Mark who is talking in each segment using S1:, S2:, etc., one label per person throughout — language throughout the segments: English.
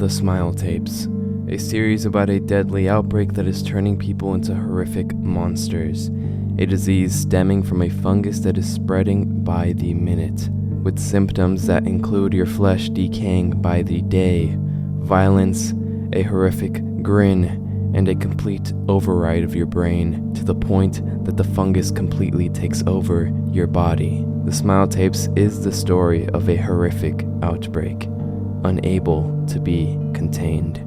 S1: The Smile Tapes, a series about a deadly outbreak that is turning people into horrific monsters, a disease stemming from a fungus that is spreading by the minute, with symptoms that include your flesh decaying by the day, violence, a horrific grin, and a complete override of your brain to the point that the fungus completely takes over your body. The Smile Tapes is the story of a horrific outbreak, unable to be contained.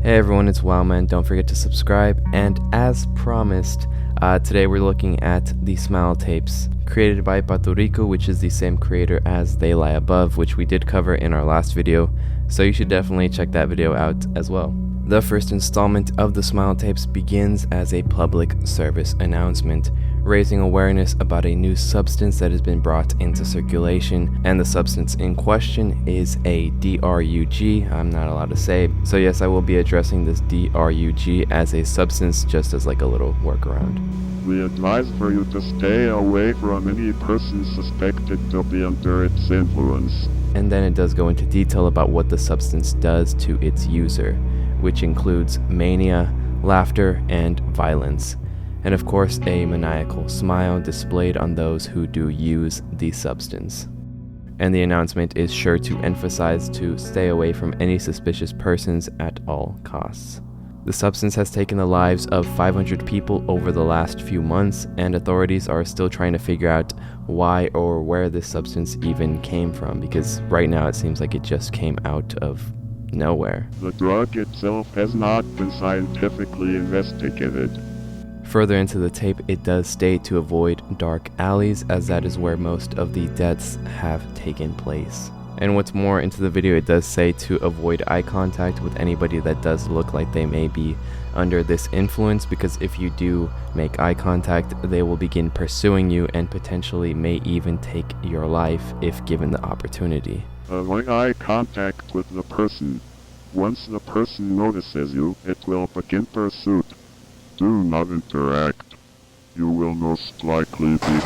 S1: Hey everyone, it's Wowman. Don't forget to subscribe, and as promised, today we're looking at the Smile Tapes, created by Patorico, which is the same creator as They Lie Above, which we did cover in our last video, so you should definitely check that video out as well. The first installment of the Smile Tapes begins as a public service announcement, raising awareness about a new substance that has been brought into circulation, and the substance in question is a DRUG. I'm not allowed to say, so yes, I will be addressing this DRUG as a substance, just as like a little workaround.
S2: We advise for you to stay away from any person suspected to be under its influence.
S1: And then it does go into detail about what the substance does to its user, which includes mania, laughter, and violence. And of course, a maniacal smile displayed on those who do use the substance. And the announcement is sure to emphasize to stay away from any suspicious persons at all costs. The substance has taken the lives of 500 people over the last few months, and authorities are still trying to figure out why or where this substance even came from, because right now it seems like it just came out of nowhere.
S2: The drug itself has not been scientifically investigated.
S1: Further into the tape, it does state to avoid dark alleys, as that is where most of the deaths have taken place. And what's more, into the video it does say to avoid eye contact with anybody that does look like they may be under this influence, because if you do make eye contact, they will begin pursuing you and potentially may even take your life if given the opportunity.
S2: Avoid eye contact with the person. Once the person notices you, it will begin pursuit. Do not interact. You will most likely be...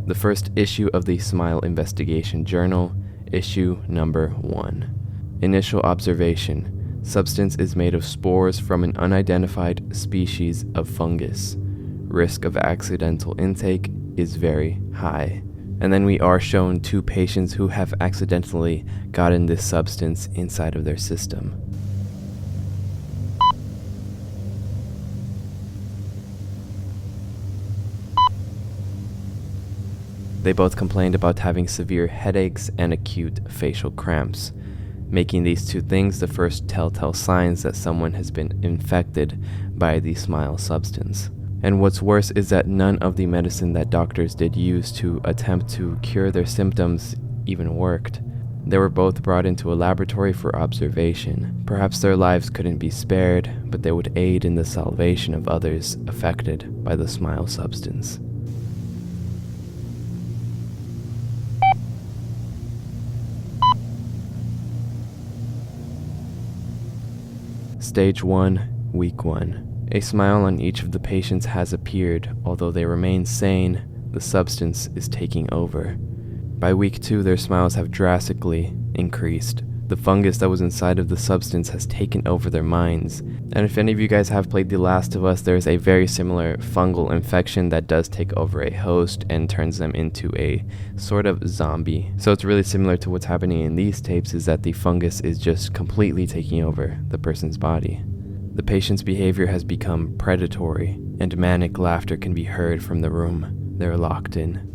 S1: The first issue of the Smile Investigation Journal, issue number 1. Initial observation. Substance is made of spores from an unidentified species of fungus. Risk of accidental intake is very high. And then we are shown 2 patients who have accidentally gotten this substance inside of their system. They both complained about having severe headaches and acute facial cramps, making these 2 things the first telltale signs that someone has been infected by the Smile substance. And what's worse is that none of the medicine that doctors did use to attempt to cure their symptoms even worked. They were both brought into a laboratory for observation. Perhaps their lives couldn't be spared, but they would aid in the salvation of others affected by the Smile substance. Stage 1, Week 1. A smile on each of the patients has appeared. Although they remain sane, the substance is taking over. By week 2, their smiles have drastically increased. The fungus that was inside of the substance has taken over their minds. And if any of you guys have played The Last of Us, there's a very similar fungal infection that does take over a host and turns them into a sort of zombie. So it's really similar to what's happening in these tapes, is that the fungus is just completely taking over the person's body. The patient's behavior has become predatory, and manic laughter can be heard from the room they're locked in.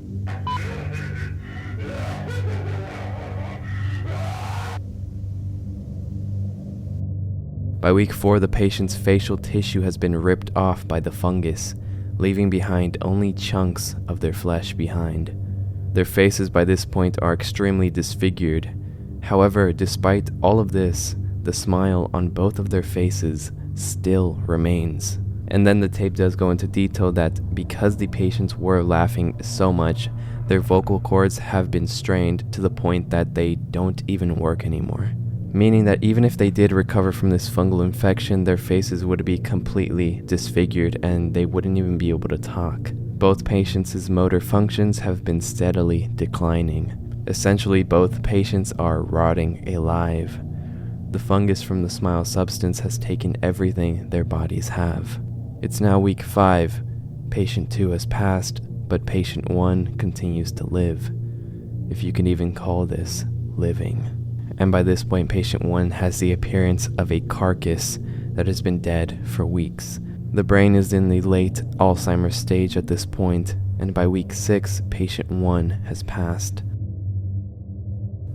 S1: By week 4, the patient's facial tissue has been ripped off by the fungus, leaving behind only chunks of their flesh behind. Their faces by this point are extremely disfigured. However, despite all of this, the smile on both of their faces still remains. And then the tape does go into detail that because the patients were laughing so much, their vocal cords have been strained to the point that they don't even work anymore, meaning that even if they did recover from this fungal infection, their faces would be completely disfigured and they wouldn't even be able to talk. Both patients' motor functions have been steadily declining. Essentially, both patients are rotting alive. The fungus from the smile substance has taken everything their bodies have. It's now week 5. Patient 2 has passed, but patient 1 continues to live, if you can even call this living. And by this point, patient 1 has the appearance of a carcass that has been dead for weeks. The brain is in the late Alzheimer's stage at this point, and by week 6, patient 1 has passed.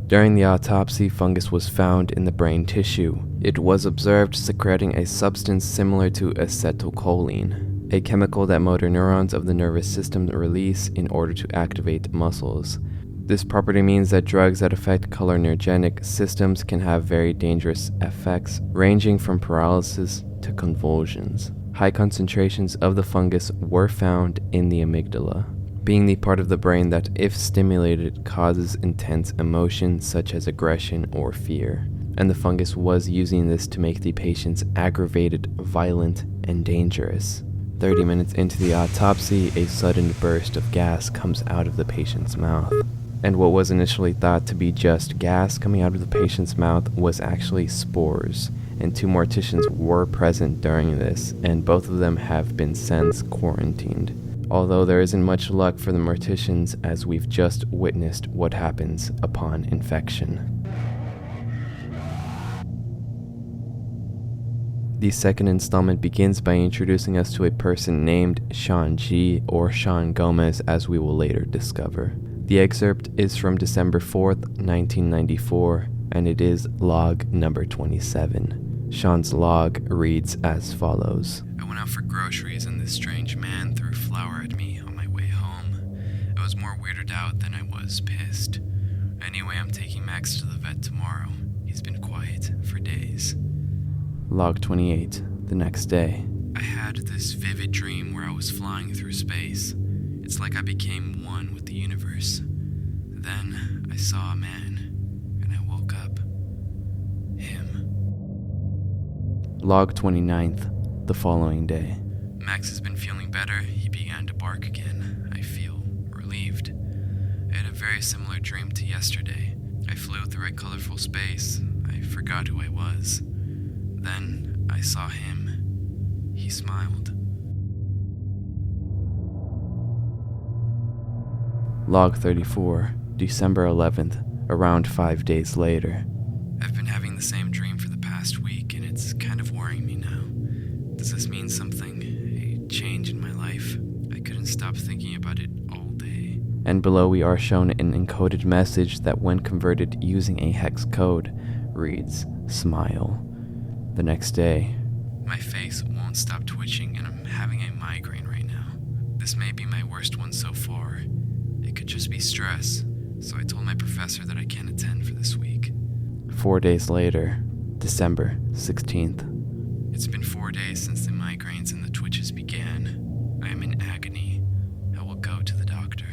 S1: During the autopsy, fungus was found in the brain tissue. It was observed secreting a substance similar to acetylcholine, a chemical that motor neurons of the nervous system release in order to activate muscles. This property means that drugs that affect cholinergic systems can have very dangerous effects, ranging from paralysis to convulsions. High concentrations of the fungus were found in the amygdala, being the part of the brain that, if stimulated, causes intense emotion such as aggression or fear. And the fungus was using this to make the patients aggravated, violent, and dangerous. 30 minutes into the autopsy, a sudden burst of gas comes out of the patient's mouth. And what was initially thought to be just gas coming out of the patient's mouth was actually spores, and 2 morticians were present during this, and both of them have been since quarantined. Although there isn't much luck for the morticians, as we've just witnessed what happens upon infection. The second installment begins by introducing us to a person named Sean G, or Sean Gomez, as we will later discover. The excerpt is from December 4th, 1994, and it is log number 27. Sean's log reads as follows. I went out for groceries and this strange man threw flour at me on my way home. I was more weirded out than I was pissed. Anyway, I'm taking Max to the vet tomorrow. He's been quiet for days. Log 28. The next day. I had this vivid dream where I was flying through space. It's like I became one with the universe. Then I saw a man, and I woke up. Him. Log 29th, the following day. Max has been feeling better. He began to bark again. I feel relieved. I had a very similar dream to yesterday. I flew through a colorful space. I forgot who I was. Then I saw him. He smiled. Log 34, December 11th, around 5 days later. I've been having the same dream for the past week, and it's kind of worrying me now. Does this mean something? A change in my life? I couldn't stop thinking about it all day. And below we are shown an encoded message that, when converted using a hex code, reads, smile. The next day. My face won't stop twitching, and I'm having a migraine right now. This may be my worst one so far. It could just be stress, so I told my professor that I can't attend for this week. 4 days later, December 16th. It's been 4 days since the migraines and the twitches began. I am in agony. I will go to the doctor.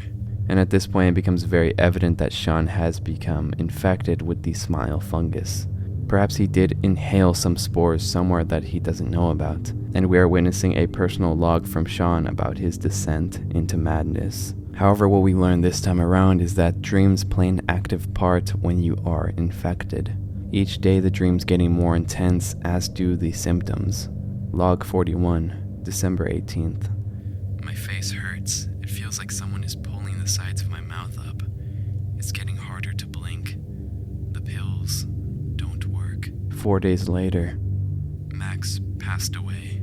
S1: And at this point, it becomes very evident that Sean has become infected with the smile fungus. Perhaps he did inhale some spores somewhere that he doesn't know about, and we are witnessing a personal log from Sean about his descent into madness. However, what we learn this time around is that dreams play an active part when you are infected. Each day the dreams getting more intense, as do the symptoms. Log 41, December 18th. My face hurts. It feels like someone is pulling the sides of my mouth up. It's getting harder to blink. The pills don't work. 4 days later. Max passed away.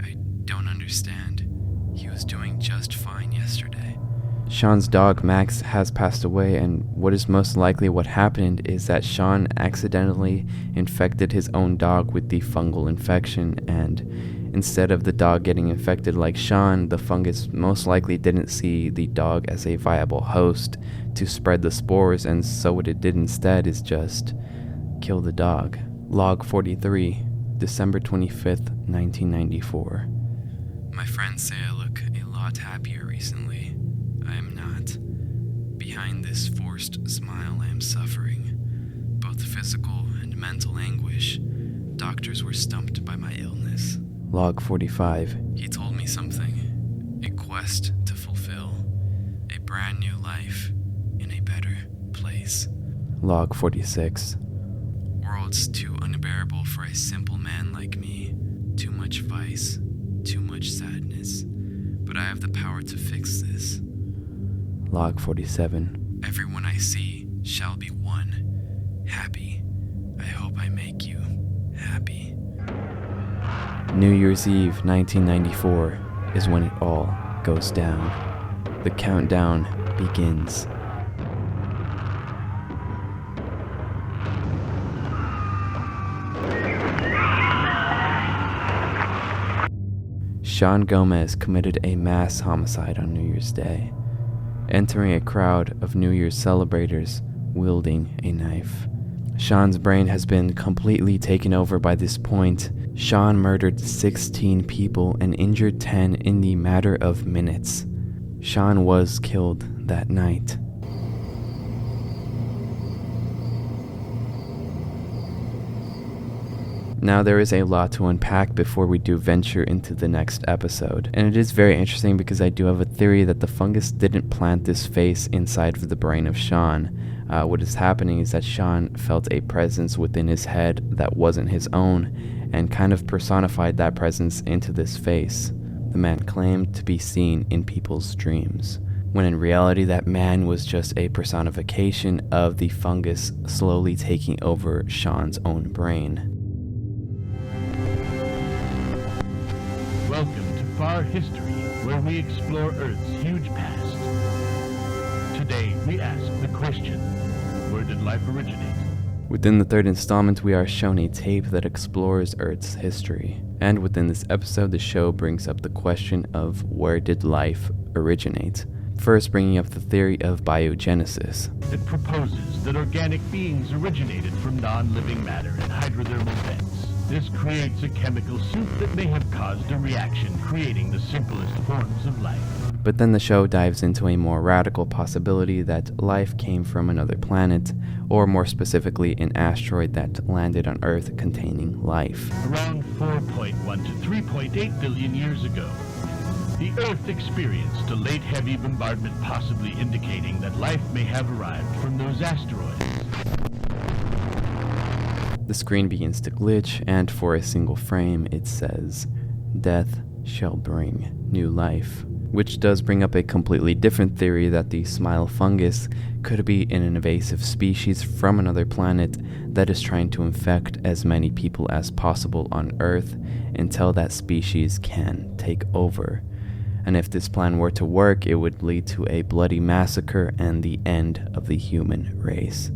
S1: I don't understand. He was doing just fine yesterday. Sean's dog Max has passed away, and what is most likely what happened is that Sean accidentally infected his own dog with the fungal infection, and instead of the dog getting infected like Sean, the fungus most likely didn't see the dog as a viable host to spread the spores, and so what it did instead is just kill the dog. Log 43, December 25th, 1994. My friends say I look a lot happier recently. I am not. Behind this forced smile I am suffering, both physical and mental anguish. Doctors were stumped by my illness. Log 45. He told me something. A quest to fulfill. A brand new life in a better place. Log 46. Worlds too unbearable for a simple man like me. Too much vice, too much sadness. But I have the power to fix this. Log 47. Everyone I see shall be one. Happy. I hope I make you happy. New Year's Eve 1994 is when it all goes down. The countdown begins. Sean Gomez committed a mass homicide on New Year's Day, entering a crowd of New Year's celebrators wielding a knife. Sean's brain has been completely taken over by this point. Sean murdered 16 people and injured 10 in the matter of minutes. Sean was killed that night. Now, there is a lot to unpack before we do venture into the next episode, and it is very interesting because I do have a theory that the fungus didn't plant this face inside of the brain of Sean. What is happening is that Sean felt a presence within his head that wasn't his own, and kind of personified that presence into this face. The man claimed to be seen in people's dreams, when in reality that man was just a personification of the fungus slowly taking over Sean's own brain.
S3: Welcome to Far History, where we explore Earth's huge past. Today, we ask the question, where did life originate?
S1: Within the third installment, we are shown a tape that explores Earth's history. And within this episode, the show brings up the question of where did life originate? First, bringing up the theory of biogenesis.
S3: It proposes that organic beings originated from non-living matter in hydrothermal vents. This creates a chemical soup that may have caused a reaction, creating the simplest forms of life.
S1: But then the show dives into a more radical possibility that life came from another planet, or more specifically, an asteroid that landed on Earth containing life.
S3: Around 4.1 to 3.8 billion years ago, the Earth experienced a late heavy bombardment, possibly indicating that life may have arrived from those asteroids.
S1: The screen begins to glitch, and for a single frame it says, "Death shall bring new life," which does bring up a completely different theory that the smile fungus could be an invasive species from another planet that is trying to infect as many people as possible on Earth until that species can take over. And if this plan were to work, it would lead to a bloody massacre and the end of the human race.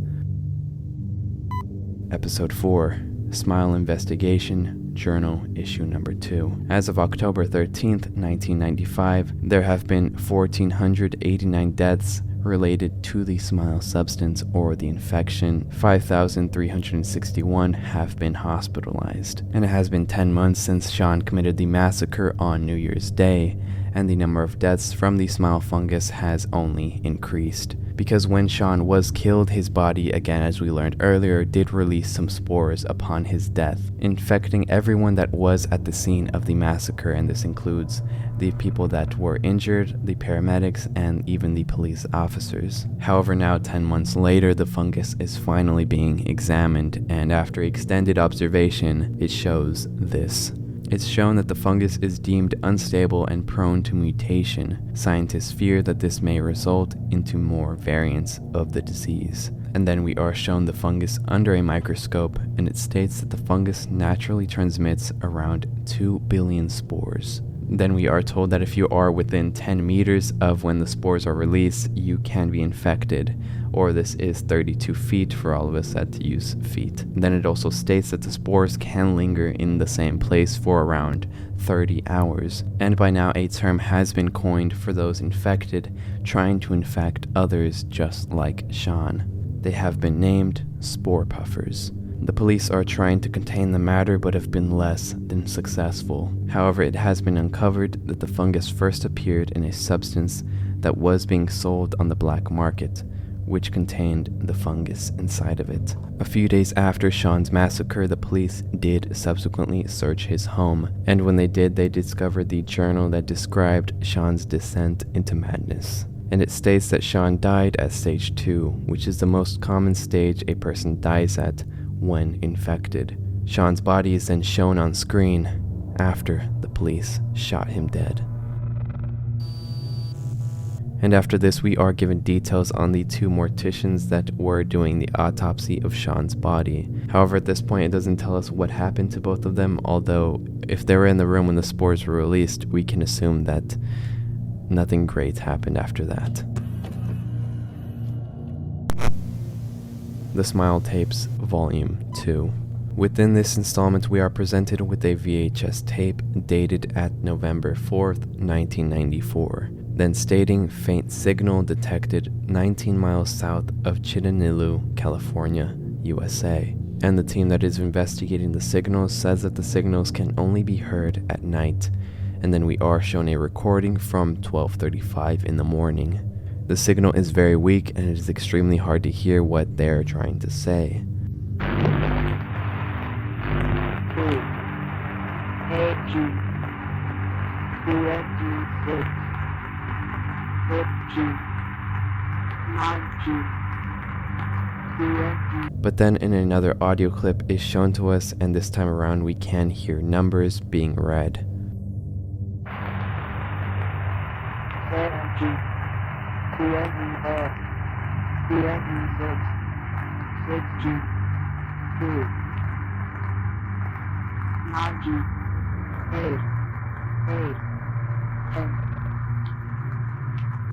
S1: Episode 4, Smile Investigation, Journal, Issue Number 2. As of October 13th, 1995, there have been 1,489 deaths related to the smile substance or the infection. 5,361 have been hospitalized. And it has been 10 months since Sean committed the massacre on New Year's Day, and the number of deaths from the smile fungus has only increased. Because when Sean was killed, his body, again as we learned earlier, did release some spores upon his death, infecting everyone that was at the scene of the massacre, and this includes the people that were injured, the paramedics, and even the police officers. However, now 10 months later, the fungus is finally being examined, and after extended observation, it shows this. It's shown that the fungus is deemed unstable and prone to mutation. Scientists fear that this may result into more variants of the disease. And then we are shown the fungus under a microscope, and it states that the fungus naturally transmits around 2 billion spores. Then we are told that if you are within 10 meters of when the spores are released, you can be infected, or this is 32 feet for all of us that use feet. Then it also states that the spores can linger in the same place for around 30 hours. And by now a term has been coined for those infected trying to infect others just like Sean. They have been named spore puffers. The police are trying to contain the matter but have been less than successful. However, it has been uncovered that the fungus first appeared in a substance that was being sold on the black market, which contained the fungus inside of it. A few days after Sean's massacre, the police did subsequently search his home, and when they did, they discovered the journal that described Sean's descent into madness. And it states that Sean died at stage 2, which is the most common stage a person dies at when infected. Sean's body is then shown on screen after the police shot him dead. And after this, we are given details on the 2 morticians that were doing the autopsy of Sean's body. However, at this point, it doesn't tell us what happened to both of them, although if they were in the room when the spores were released, we can assume that nothing great happened after that. The Smile Tapes, Volume 2. Within this installment, we are presented with a VHS tape dated at November 4th, 1994, then stating faint signal detected 19 miles south of Chittenillo, California, USA. And the team that is investigating the signals says that the signals can only be heard at night, and then we are shown a recording from 12:35 in the morning. The signal is very weak and it is extremely hard to hear what they're trying to say. But then in another audio clip is shown to us, and this time around we can hear numbers being read.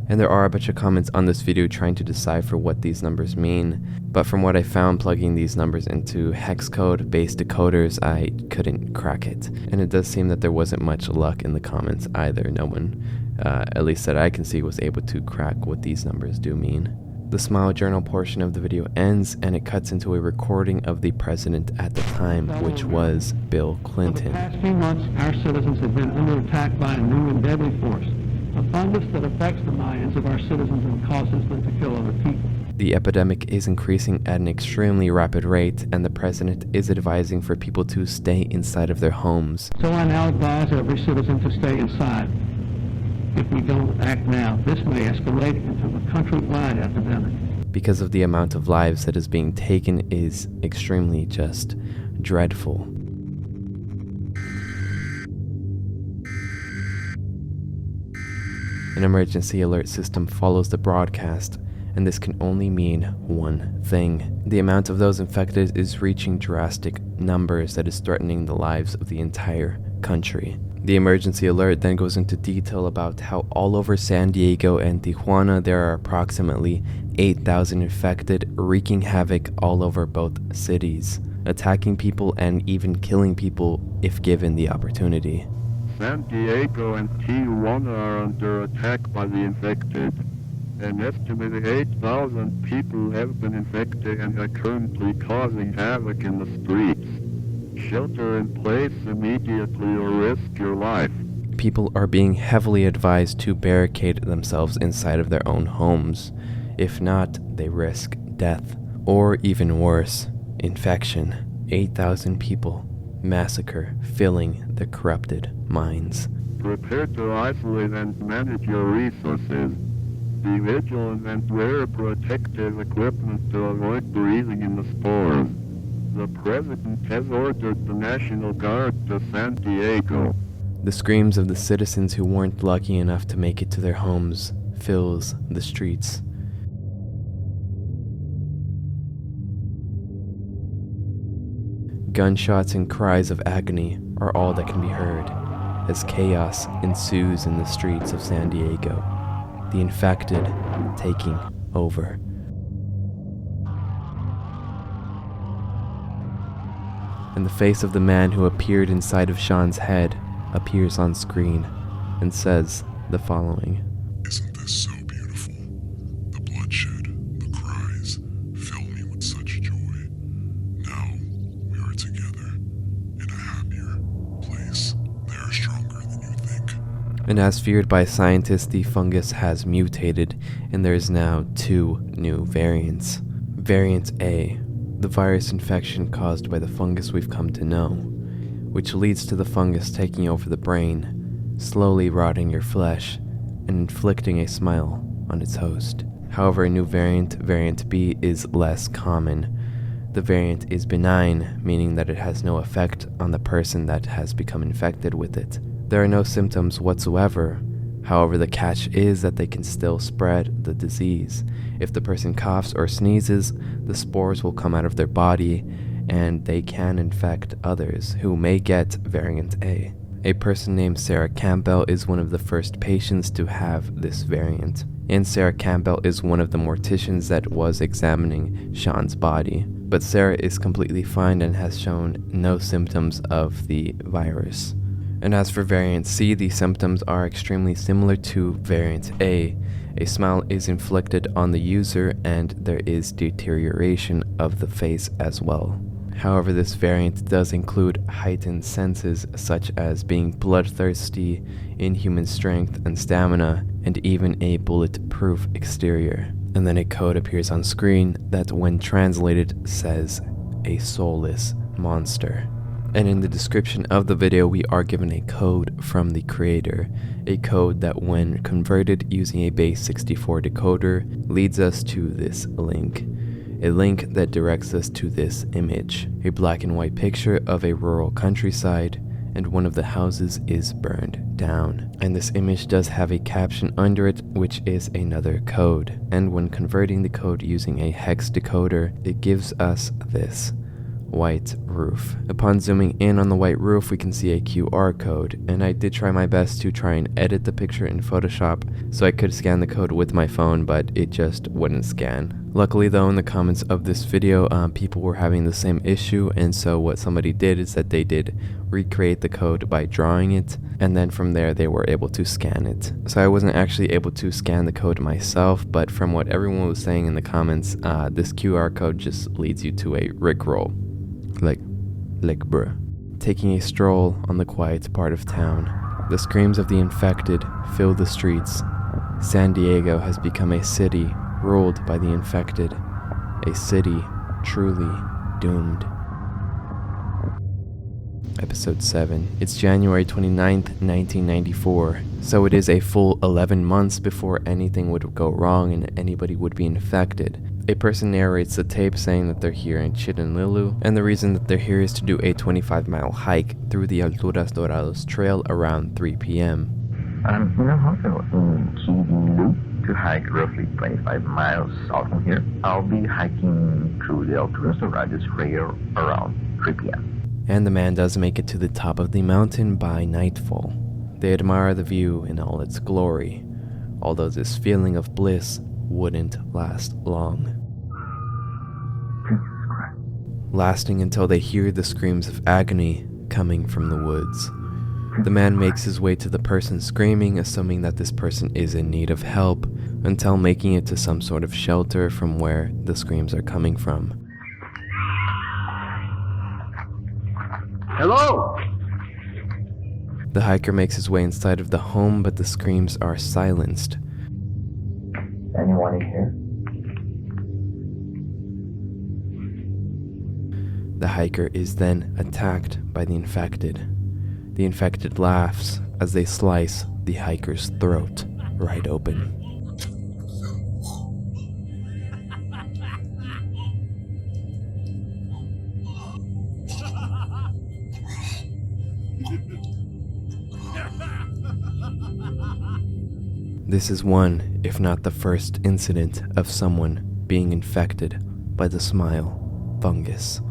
S1: And there are a bunch of comments on this video trying to decipher what these numbers mean, but from what I found plugging these numbers into hex code based decoders, I couldn't crack it. And it does seem that there wasn't much luck in the comments either. No one, at least that I can see, was able to crack what these numbers do mean. The Smile Journal portion of the video ends, and it cuts into a recording of the president at the time, which was Bill Clinton.
S4: For the past few months, our citizens have been under attack by a new and deadly force, a fungus that affects the minds of our citizens and causes them to kill other people.
S1: The epidemic is increasing at an extremely rapid rate, and the president is advising for people to stay inside of their homes.
S4: So I now advise every citizen to stay inside. If we don't act now, this may escalate into a countrywide epidemic.
S1: Because of the amount of lives that is being taken is extremely just dreadful. An emergency alert system follows the broadcast, and this can only mean one thing. The amount of those infected is reaching drastic numbers that is threatening the lives of the entire country. The emergency alert then goes into detail about how all over San Diego and Tijuana there are approximately 8,000 infected, wreaking havoc all over both cities, attacking people and even killing people if given the opportunity.
S2: San Diego and Tijuana are under attack by the infected. An estimated 8,000 people have been infected and are currently causing havoc in the streets. Shelter in place immediately or risk your life.
S1: People are being heavily advised to barricade themselves inside of their own homes. If not, they risk death. Or even worse, infection. 8,000 people. Massacre filling the corrupted minds.
S2: Prepare to isolate and manage your resources. Be vigilant and wear protective equipment to avoid breathing in the spores. The president has ordered the National Guard to San Diego.
S1: The screams of the citizens who weren't lucky enough to make it to their homes fills the streets. Gunshots and cries of agony are all that can be heard as chaos ensues in the streets of San Diego, the infected taking over. And the face of the man who appeared inside of Sean's head appears on screen and says the following.
S5: Isn't this so beautiful? The bloodshed, the cries, fill me with such joy. Now we are together in a happier place. They are stronger than you think.
S1: And as feared by scientists, the fungus has mutated, and there is now 2 new variants. Variant A, the virus infection caused by the fungus we've come to know, which leads to the fungus taking over the brain, slowly rotting your flesh, and inflicting a smile on its host. However, a new variant, Variant B, is less common. The variant is benign, meaning that it has no effect on the person that has become infected with it. There are no symptoms whatsoever. However, the catch is that they can still spread the disease. If the person coughs or sneezes, the spores will come out of their body, and they can infect others who may get Variant A. A person named Sarah Campbell is one of the first patients to have this variant. And Sarah Campbell is one of the morticians that was examining Sean's body. But Sarah is completely fine and has shown no symptoms of the virus. And as for Variant C, the symptoms are extremely similar to Variant A. A smile is inflicted on the user and there is deterioration of the face as well. However, this variant does include heightened senses such as being bloodthirsty, inhuman strength and stamina, and even a bulletproof exterior. And then a code appears on screen that, when translated, says a soulless monster. And in the description of the video, we are given a code from the creator, a code that, when converted using a base 64 decoder, leads us to this link. A link that directs us to this image, a black and white picture of a rural countryside, and one of the houses is burned down. And this image does have a caption under it, which is another code. And when converting the code using a hex decoder, it gives us this white roof. Upon zooming in on the white roof, we can see a QR code, and I did try my best to try and edit the picture in Photoshop so I could scan the code with my phone, but it just wouldn't scan. Luckily though, in the comments of this video, people were having the same issue, and so what somebody did is that they did recreate the code by drawing it, and then from there they were able to scan it. So I wasn't actually able to scan the code myself, but from what everyone was saying in the comments, this QR code just leads you to a Rickroll. Like bruh. Taking a stroll on the quiet part of town, the screams of the infected fill the streets. San Diego has become a city ruled by the infected, a city truly doomed. Episode 7. It's January 29th, 1994, so it is a full 11 months before anything would go wrong and anybody would be infected. A person narrates the tape saying that they're here in Chitanlilu, and the reason that they're here is to do a 25-mile hike through the Alturas Dorados Trail around 3 p.m.
S6: I'm in a hotel in Chitanlilu to hike roughly 25 miles south from here. I'll be hiking through the Alturas Dorados Trail around 3 p.m.
S1: And the man does make it to the top of the mountain by nightfall. They admire the view in all its glory, although this feeling of bliss wouldn't last long. Lasting until they hear the screams of agony coming from the woods. The man makes his way to the person screaming, assuming that this person is in need of help, until making it to some sort of shelter from where the screams are coming from.
S2: Hello?
S1: The hiker makes his way inside of the home, but the screams are silenced.
S6: Anyone in here?
S1: The hiker is then attacked by the infected. The infected laughs as they slice the hiker's throat right open. This is one, if not the first incident of someone being infected by the smile fungus.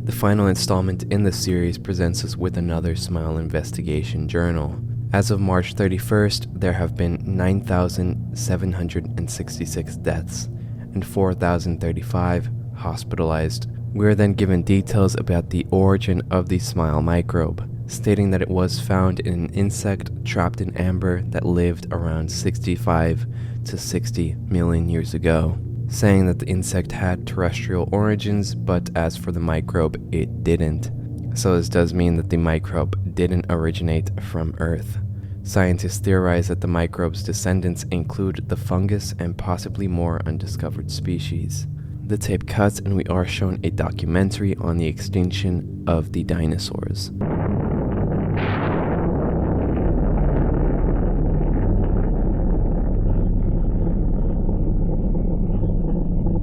S1: The final installment in the series presents us with another Smile Investigation journal. As of March 31st, there have been 9,766 deaths and 4,035 hospitalized. We are then given details about the origin of the smile microbe, stating that it was found in an insect trapped in amber that lived around 65 to 60 million years ago, saying that the insect had terrestrial origins, but as for the microbe, it didn't. So this does mean that the microbe didn't originate from Earth. Scientists theorize that the microbe's descendants include the fungus and possibly more undiscovered species. The tape cuts and we are shown a documentary on the extinction of the dinosaurs.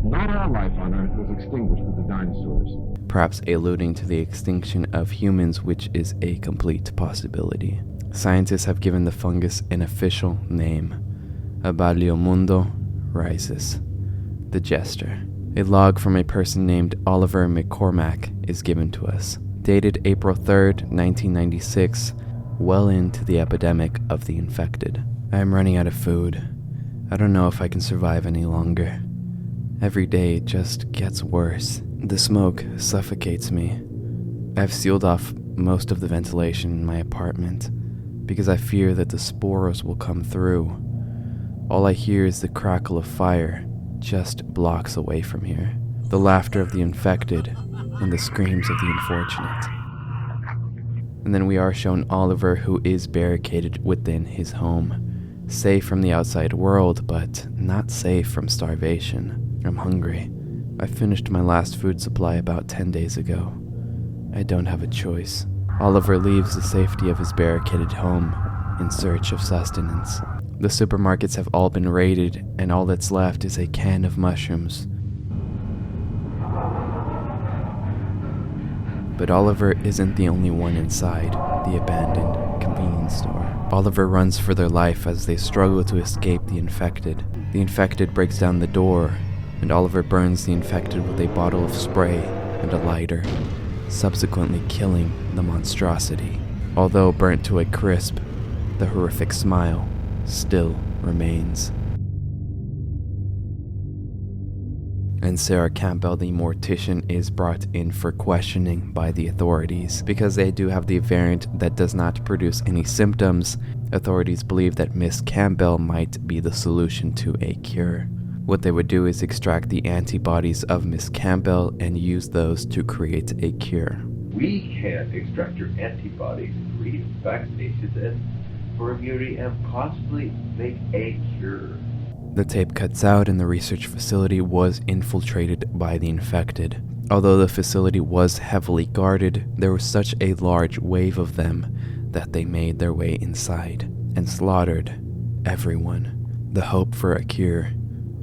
S7: Not all life on Earth was extinguished with the dinosaurs.
S1: Perhaps alluding to the extinction of humans, which is a complete possibility. Scientists have given the fungus an official name, Abaliomundo rhizus, the jester. A log from a person named Oliver McCormack is given to us, dated April 3rd, 1996, well into the epidemic of the infected. I am running out of food. I don't know if I can survive any longer. Every day it just gets worse. The smoke suffocates me. I've sealed off most of the ventilation in my apartment because I fear that the spores will come through. All I hear is the crackle of fire just blocks away from here. The laughter of the infected and the screams of the unfortunate. And then we are shown Oliver, who is barricaded within his home, safe from the outside world, but not safe from starvation. I'm hungry. I finished my last food supply about 10 days ago. I don't have a choice. Oliver leaves the safety of his barricaded home in search of sustenance. The supermarkets have all been raided, and all that's left is a can of mushrooms. But Oliver isn't the only one inside the abandoned convenience store. Oliver runs for their life as they struggle to escape the infected. The infected breaks down the door, and Oliver burns the infected with a bottle of spray and a lighter, subsequently killing the monstrosity. Although burnt to a crisp, the horrific smile still remains. And Sarah Campbell, the Mortician, is brought in for questioning by the authorities. Because they do have the variant that does not produce any symptoms, authorities believe that Miss Campbell might be the solution to a cure. What they would do is extract the antibodies of Miss Campbell and use those to create a cure.
S8: We can extract your antibodies, create vaccinations, and for immunity, and possibly make a cure.
S1: The tape cuts out and the research facility was infiltrated by the infected. Although the facility was heavily guarded, there was such a large wave of them that they made their way inside and slaughtered everyone. The hope for a cure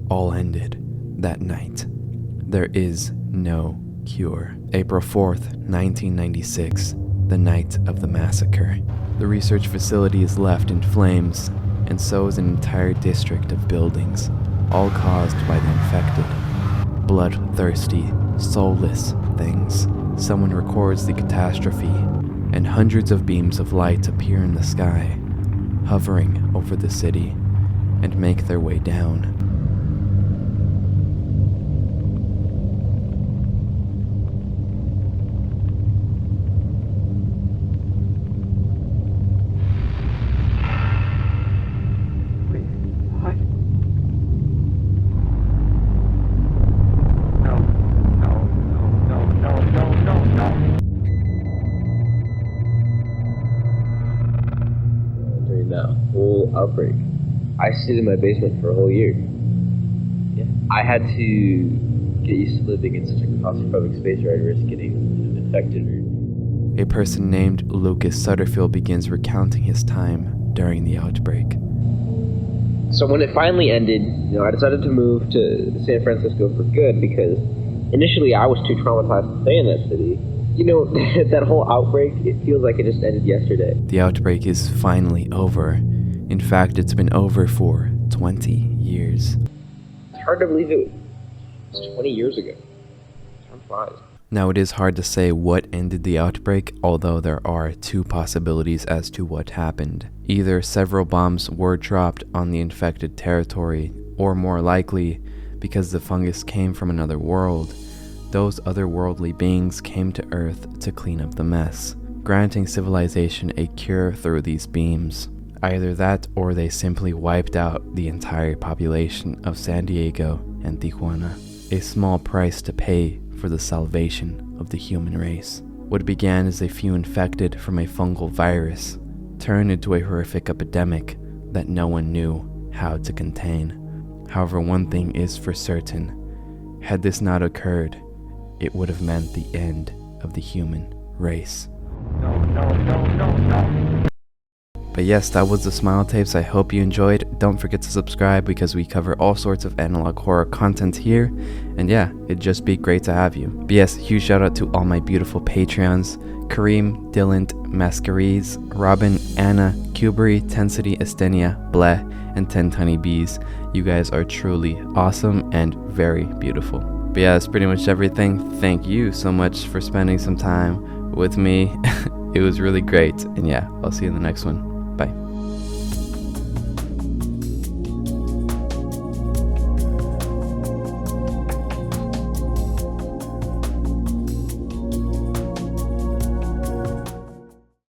S1: all ended that night. There is no cure. April 4th, 1996, the night of the massacre. The research facility is left in flames, and so is an entire district of buildings, all caused by the infected. Bloodthirsty, soulless things. Someone records the catastrophe, and hundreds of beams of light appear in the sky, hovering over the city, and make their way down.
S9: Outbreak. I stayed in my basement for a whole year. Yeah. I had to get used to living in such a claustrophobic space where I'd risk getting infected.
S1: A person named Lucas Sutterfield begins recounting his time during the outbreak.
S9: So when it finally ended, I decided to move to San Francisco for good because initially I was too traumatized to stay in that city. That whole outbreak, it feels like it just ended yesterday.
S1: The outbreak is finally over. In fact, it's been over for 20 years.
S9: It's hard to believe it was 20 years ago. Time flies.
S1: Now, it is hard to say what ended the outbreak, although there are two possibilities as to what happened. Either several bombs were dropped on the infected territory, or more likely, because the fungus came from another world, those otherworldly beings came to Earth to clean up the mess, granting civilization a cure through these beams. Either that or they simply wiped out the entire population of San Diego and Tijuana. A small price to pay for the salvation of the human race. What began as a few infected from a fungal virus turned into a horrific epidemic that no one knew how to contain. However, one thing is for certain. Had this not occurred, it would have meant the end of the human race. But yes, that was the Smile Tapes. I hope you enjoyed. Don't forget to subscribe because we cover all sorts of analog horror content here. And yeah, it'd just be great to have you. But yes, huge shout out to all my beautiful Patreons. Kareem, Dylan, Mascarees, Robin, Anna, Kubri, Tensity, Estenia, Bleh, and 10 Tiny Bees. You guys are truly awesome and very beautiful. But yeah, that's pretty much everything. Thank you so much for spending some time with me. It was really great. And yeah, I'll see you in the next one.